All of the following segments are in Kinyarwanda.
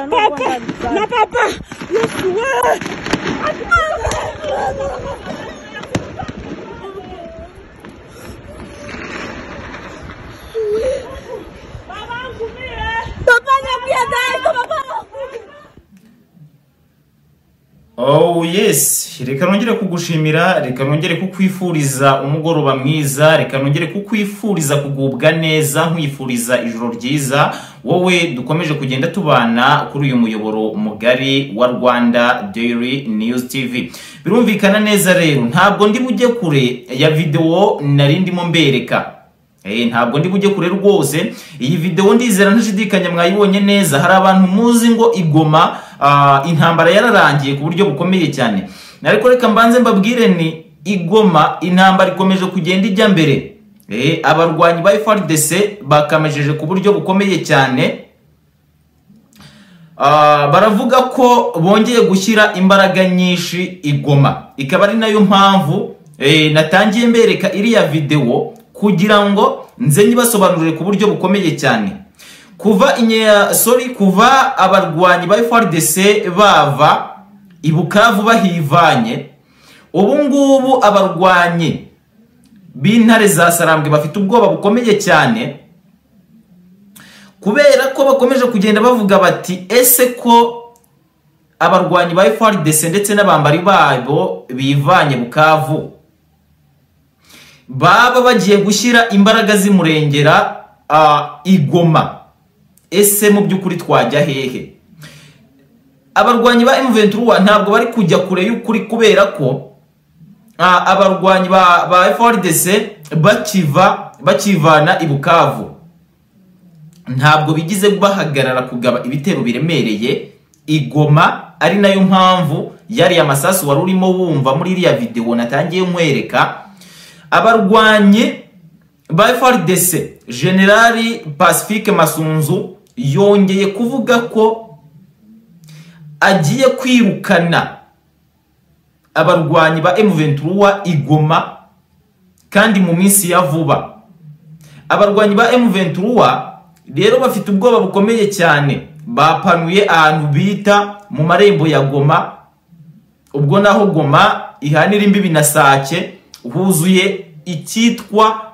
Papa, na papa, Yesu wewe. Papa nyambia dai papa. Oh yes, reka nongere kugushimira, reka nongere kukwifuriza umugoroba mwiza, reka nongere kukwifuriza kugubwa neza, nkwifuriza ijoro ryiza. Wowe dukomeje kugenda tubana kuri uyu muyoboro mugari wa Rwanda Daily News TV. Birumvikana neza rero, ntabwo ndi bujye kure ya video nari ndimo mbereka. Ntabwo ndi bujye kure rwose. Iyi video ndizera ntashidikanya mwayibonye neza. Hari abantu muzi ngo igoma intambara yararangiye ku buryo bukomeye cyane. Nariko reka mbanze mbabwire ni igoma intambara ikomeje kugenda ijya mbere. Abarwanyi ba FARDC bakamejeje ku buryo bukomeye cyane. Baravuga ko bongeye gushyira imbaraga nyinshi igoma. Ikaba ari nayo mpamvu natangiye mbereka iriya video kugira ngo nze nyibasobanurire ku buryo bukomeye cyane. Kuva abarwanyi ba FARDC bava ibukavu bahivanye, ubu ngubu abarwanyi b'intare za Sarambwe bafite ubwoba bukomeye cyane, kubera ko bakomeje kugenda bavuga bati ese ko abarwanyi ba FARDC ndetse n'abambari babo bivanye bukavu baba bagiye gushyira imbaraga zimurengera igoma, ese mu by'ukuri twajya hehe? Abarwanyi ba M23 ntabwo bari kujya kure y'ukuri, kubera ko abarwanyi ba FARDC bakivana ibukavu ntabwo bigize bahagarara kugaba ibitero biremereye igoma. Ari nayo mpamvu yari amasasu wari urimo wumva muri iriya video natangiye mwereka. Abarwanyi ba FARDC Generali Pacifique Masunzu yongeye kuvuga ko agiye kwirukana abarwanyi ba M23 igoma kandi mu minsi ya vuba. Abarwanyi ba M23 rero bafite ubwoba bukomeye cyane, bapanuye ahantu bita mu marembo ya Goma, ubwo naho Goma ihanira imbibi na Sake, huzuye icyitwa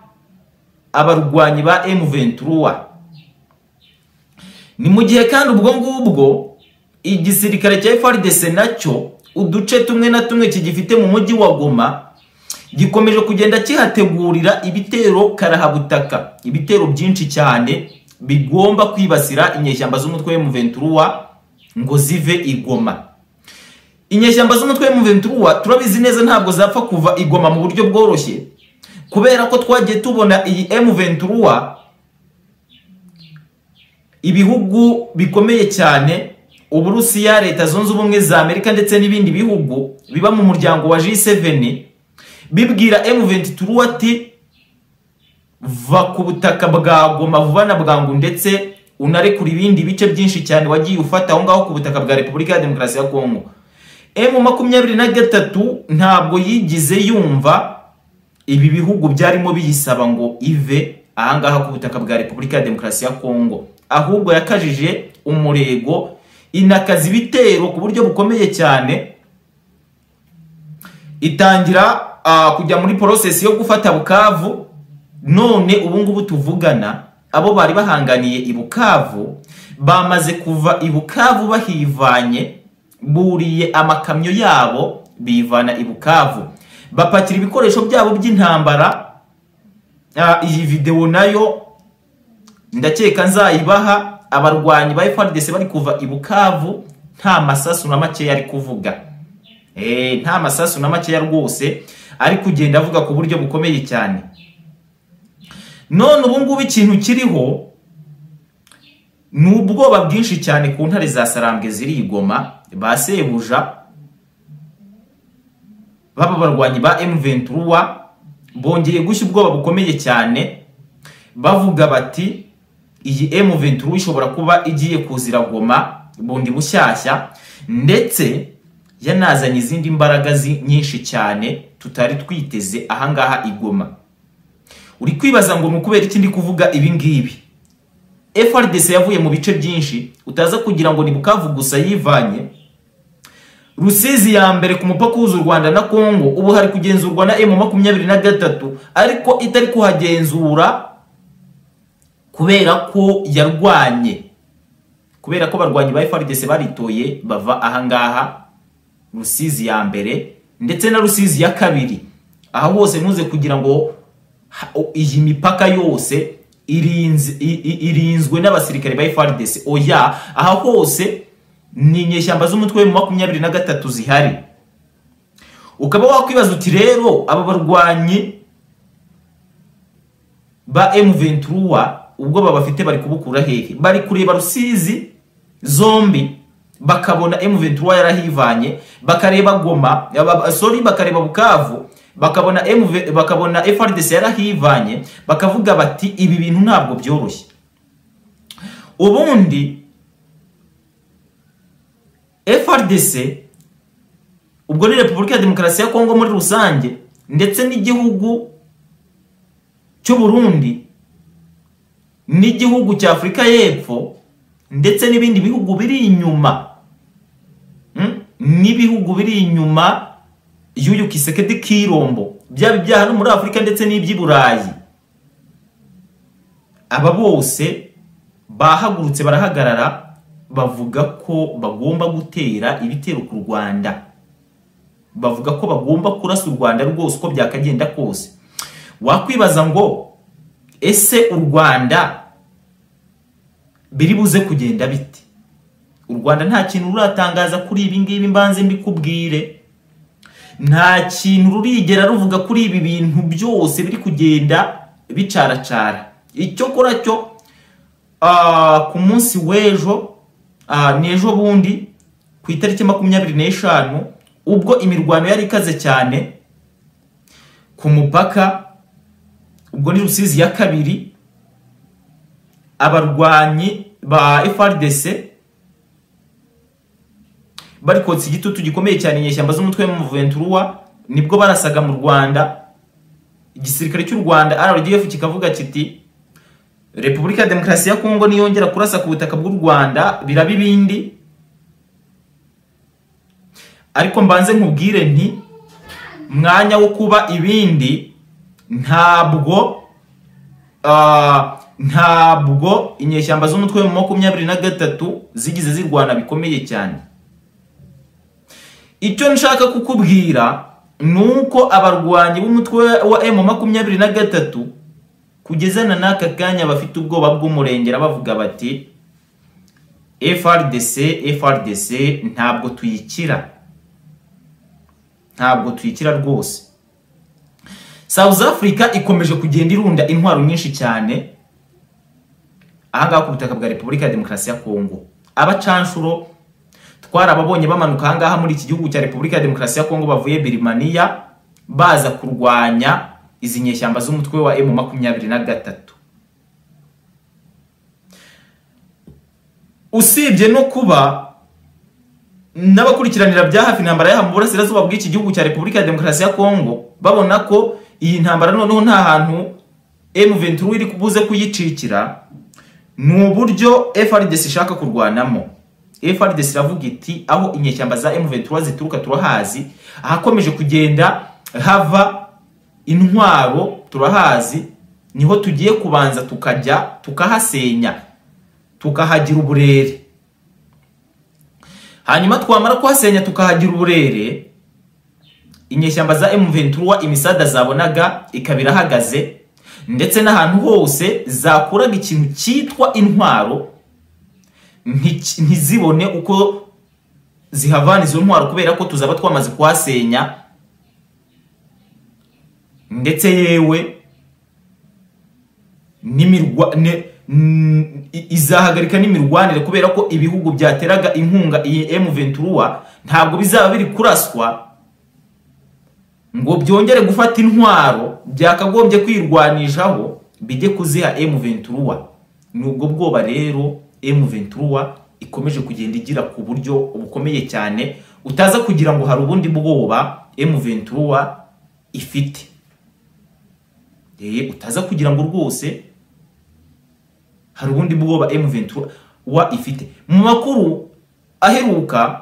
abarwanyi ba M23. Ni mu gihe kandi ubwo ngubwo igisirikare cya FARDC nacyo uduce tumwe na tumwe kigifite mu mujyi wa Goma gikomeje kugenda kihategurira ibitero karahabutaka, ibitero byinshi cyane bigomba kwibasira inyeshyamba z'umutwe wa M23 ngo zive igoma. Inyeshyamba z'umutwe wa M23 turabizi neza ntabwo zapfa kuva igoma mu buryo bworoshye, kubera ko twagiye tubona iyi M23 ibihugu bikomeye cyane, Uburusiya, Leta Zunze Ubumwe za Amerika ndetse n'ibindi bihugu biba mu muryango wa G7 bibwira M23 ati va ku butaka bwa Goma vuba na bwangu, ndetse unarekura ibindi bice byinshi cyane wagiye ufata aho ngaho ku butaka bwa Repubulika ya Demokarasi ya Kongo. M23 ntabwo yigize yumva ibi bihugu byarimo biyisaba ngo ive ahangaha ku butaka bwa Repubulika ya Demokarasi ya Kongo, ahubwo yakajije umurego inakaza ibitero ku buryo bukomeye cyane, itangira kujya muri process yo gufata Bukavu. None ubu ngubu tuvugana abo bari bahanganiye ibukavu bamaze kuva ibukavu bahivanye, buriye amakamyo yabo bivana ibukavu, bapakira ibikoresho byabo by'intambara. Iyi video nayo ndakeka nzayibaha. Abarwanyi ba FARDC bari kuva ibukavu nta masasu na make yari kuvuga, nta masasu na make rwose ari kugenda avuga ku buryo bukomeye cyane. None ubu ngubu ikintu kiriho ni ubwoba bwinshi cyane ku ntare za Sarambwe ziri igoma, basebuja baba barwanyi ba M23 bongeye gushya ubwoba bukomeye cyane, bavuga bati iyi M23 ishobora kuba igiye kuzira Goma bundi bushyashya, ndetse yanazanye izindi mbaraga nyinshi cyane tutari twiteze ahangaha igoma. Uri kwibaza ngo nukubera iki ndi kuvuga ibi ngibi? FRDC yavuye mu bice byinshi, utaza kugira ngo ni Bukavu gusa yivanye. Rusizi ya mbere ku mupaka uhuza u Rwanda na Kongo ubu hari kugenzurwa na M23, ariko itari kuhagenzura kubera ko yarwanye, kubera ko barwanyi ba FRDC baritoye bava ahangaha Rusizi ya mbere ndetse na Rusizi ya kabiri. Aha hose ntuze kugira ngo iyi mipaka yose irinzwe n'abasirikare ba FRDC. Oya, aha hose ni inyeshyamba z'umutwe wa 23 zihari. Ukaba wakwibaza uti rero aba barwanyi ba M23 ubwo babafite bari kubukura hehe? Bari kureba Rusizi zombi bakabona M23 yarahivanye, bakareba Goma, bakareba Bukavu, bakabona FRDC yarahivanye, bakavuga bati ibi bintu ntabwo byoroshye. Ubundi FRDC ubwo ni Repubulika ya Demokarasi ya Kongo muri rusange ndetse n'igihugu cy'u Burundi n'igihugu cya Afrika y'Epfo ndetse n'ibindi bihugu biri inyuma, n'ibihugu biri inyuma y'uyu Kisekedi Kirombo, byaba byaha no muri Afrika ndetse n'iby'i Burayi. Aba bose bahagurutse barahagarara bavuga ko bagomba gutera ibitero ku Rwanda, bavuga ko bagomba kurasa u Rwanda rwose uko byakagenda kose. Wakwibaza ngo ese u Rwanda biri buze kugenda biti? U Rwanda nta kintu ruratangaza kuri ibi ngibi, mbanze mbikubwire. Nta kintu rurigera ruvuga kuri ibi bintu byose biri kugenda bicaracara. Icyo kora cyo ku munsi w'ejo n'ejo bundi ku itariki 25 ubwo imirwano yari ikaze cyane ku mupaka, ubwo ni Rusizi ya kabiri, abarwanyi ba FRDC bari kotsa igitutu gikomeye cyane inyeshyamba z'umutwe wa M23 nibwo barasaga mu Rwanda. Igisirikare cy'u Rwanda RDF kikavuga kiti Repubulika ya Demokarasi ya Kongo niyongera kurasa ku butaka bw'u Rwanda biraba ibindi. Ariko mbanze nkubwire nti mwanya wo kuba ibindi ntabwo inyeshyamba z'umutwe wa 23 zigize zirwana bikomeye cyane. Icyo nshaka kukubwira nuko abarwanyi b'umutwe wa M23 kugezana n'aka kanya bafite ubwoba bw'umurengera bavuga bati FRDC ntabwo tuyikira, ntabwo tuyikira rwose. South Africa ikomeje kugenda irunda intwaro nyinshi cyane ahangaha ku butaka bwa Repubulika ya Demokarasi ya Kongo. Abacanshuro twarababonye bamanuka ahangaha muri iki gihugu cya Repubulika ya Demokarasi ya Kongo bavuye Birimaniya baza kurwanya izi nyeshyamba z'umutwe wa M23. Usibye no kuba n'abakurikiranira bya hafi intambara ya mu burasirazuba bw'iki gihugu cya Repubulika ya Demokarasi ya Kongo babona ko iyi ntambara noneho nta hantu M23 iri kubuze kuyicikira, ni uburyo FRDC ishaka kurwanamo. FRDC iravuga iti aho inyeshyamba za M23 zituruka turahazi, ahakomeje kugenda hava intwaro turahazi, niho tugiye kubanza tukajya tukahasenya tukahagira uburere. Hanyuma twamara kuhasenya tukahagira uburere, inyeshyamba za M23 imisada zabonaga ikabira hagaze, ndetse n'ahantu hose zakuraga ikintu cyitwa intwaro ntizibone uko zihavana izo ntwaro, kubera ko tuzaba twamaze kuhasenya. Ndetse yewe izahagarika n'imirwanire, kubera ko ibihugu byateraga inkunga iyi M23 ntabwo bizaba biri kuraswa ngo byongere gufata intwaro byakagombye kwirwanishaho bijye kuziha M23. Nubwo bwoba rero M23 ikomeje kugenda igira ku buryo bukomeye cyane, utaza kugira ngo hari ubundi bwoba M23 ifite. Utaza kugira ngo rwose hari ubundi bwoba M23 wa ifite. Mu makuru aheruka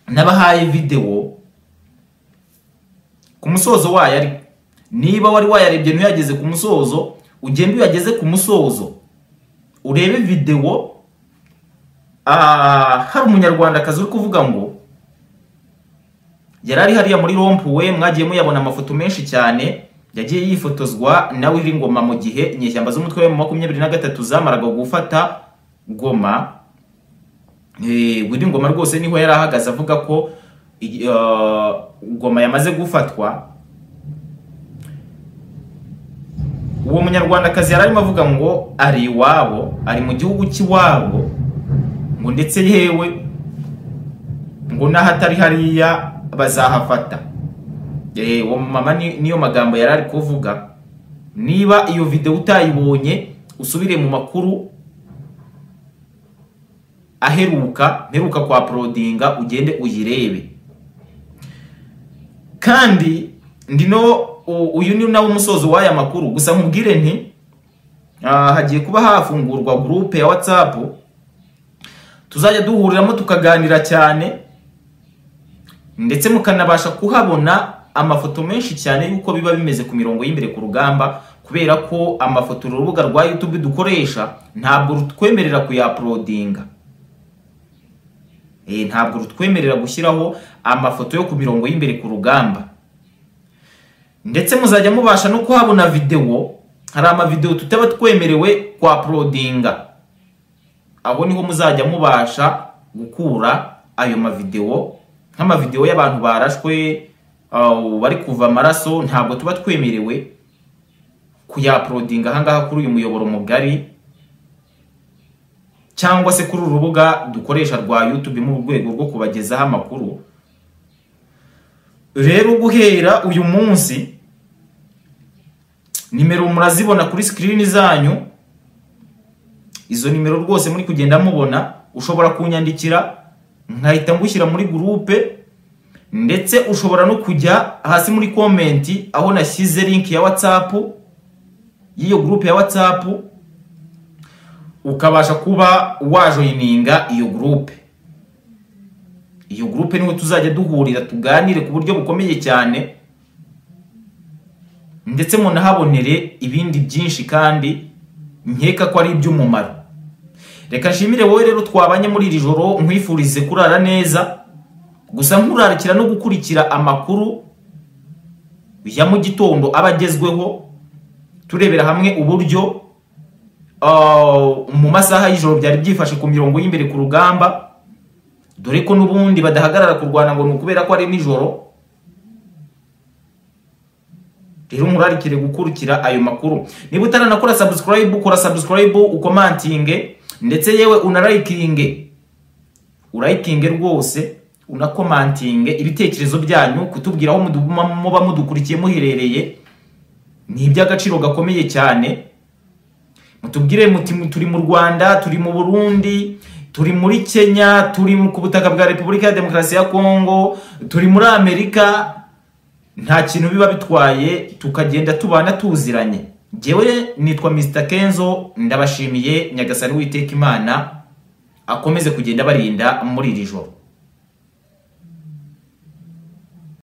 nabahaye video ku musozo wayo, ari niba wari wayarebye ntuyageze ku musozo, ugende uyageze ku musozo urebe video. Hari umunyarwandakazi uri kuvuga ngo yarari hariya muri rompuwe, mwagiye muyabona amafoto menshi cyane, yagiye yifotozwa nawe iri Ngoma mu gihe inyeshyamba z'umutwe wa 23 zamaraga gufata Goma. Wiri Ngoma rwose niho yari ahagaze avuga ko Goma yamaze gufatwa. Uwo munyarwandakazi yararimo avuga ngo ari iwabo, ari mu gihugu cy'iwabo, ngo ndetse yewe ngo nahatari hariya bazahafata. Uwo mama niyo magambo yarari kuvuga. Niba iyo video utayibonye, usubire mu makuru aheruka kwa uploadinga, ugende uyirebe. Kandi ndino uyu ni nawo umusozo w'aya makuru. Gusa nkubwire nti hagiye kuba hafungurwa groupe ya WhatsApp, tuzajya duhuriramo tukaganira cyane, ndetse mukanabasha kuhabona amafoto menshi cyane yuko biba bimeze ku mirongo y'imbere ku rugamba, kubera ko amafoto urubuga rwa YouTube dukoresha ntabwo rutwemerera kuya-uploadinga. Ntabwo rutwemerera gushyiraho amafoto yo ku mirongo y'imbere ku rugamba. Ndetse muzajya mubasha no kuhabona video. Hari ama video tutaba twemerewe kwa uploadinga. Aho niho muzajya mubasha gukura ayo ma video, nk'ama video y'abantu barashwe bari kuva amaraso, ntabwo tuba twemerewe kuya-uploadinga ahangaha kuri uyu muyoboro mugari, cyangwa se kuri urubuga dukoresha rwa YouTube mu rwego rwo kubagezaho amakuru. Rero guhera uyu munsi nimero murazibona kuri screen zanyu. Izo nimero rwose muri kugenda mubona, ushobora kunyandikira nkahita ngushyira muri groupe, ndetse ushobora no kujya hasi muri comment aho nashyize link ya WhatsApp, yiyo groupe ya WhatsApp, ukabasha kuba wajoininga iyo groupe. Iyo groupe niho tuzajya duhurira tuganire ku buryo bukomeye cyane, ndetse munahabonere ibindi byinshi kandi nkeka ko ari iby'umumaro. Reka nshimire wowe rero twabanye muri iri joro, nkwifurize kurara neza. Gusa nkurarikira no gukurikira amakuru ya mu gitondo abagezweho, turebera hamwe uburyo mu masaha y'ijoro byari byifashe ku mirongo y'imbere ku rugamba, dore ko n'ubundi badahagarara kurwana ngo nukubera ko ari nijoro. Rero nkurarikire gukurikira ayo makuru. Niba utaranakora subscribe, ukora subscribe, ukomantinge, ndetse yewe unalikinge. Urayikinge rwose, unakomantinge ibitekerezo byanyu, kutubwira aho muba mudukurikiye muherereye. Ni iby'agaciro gakomeye cyane. Mutubwire muti turi mu Rwanda, turi mu Burundi, turi muri Kenya, turi ku butaka bwa Repubulika ya Demokarasi ya Kongo, turi muri Amerika. Nta kintu biba bitwaye, tukagenda tubana tuziranye. Jewe nitwa Mr. Kenzo, ndabashimiye. Nyagasani w'Iteka Imana akomeze kugenda barinda muri iri joro.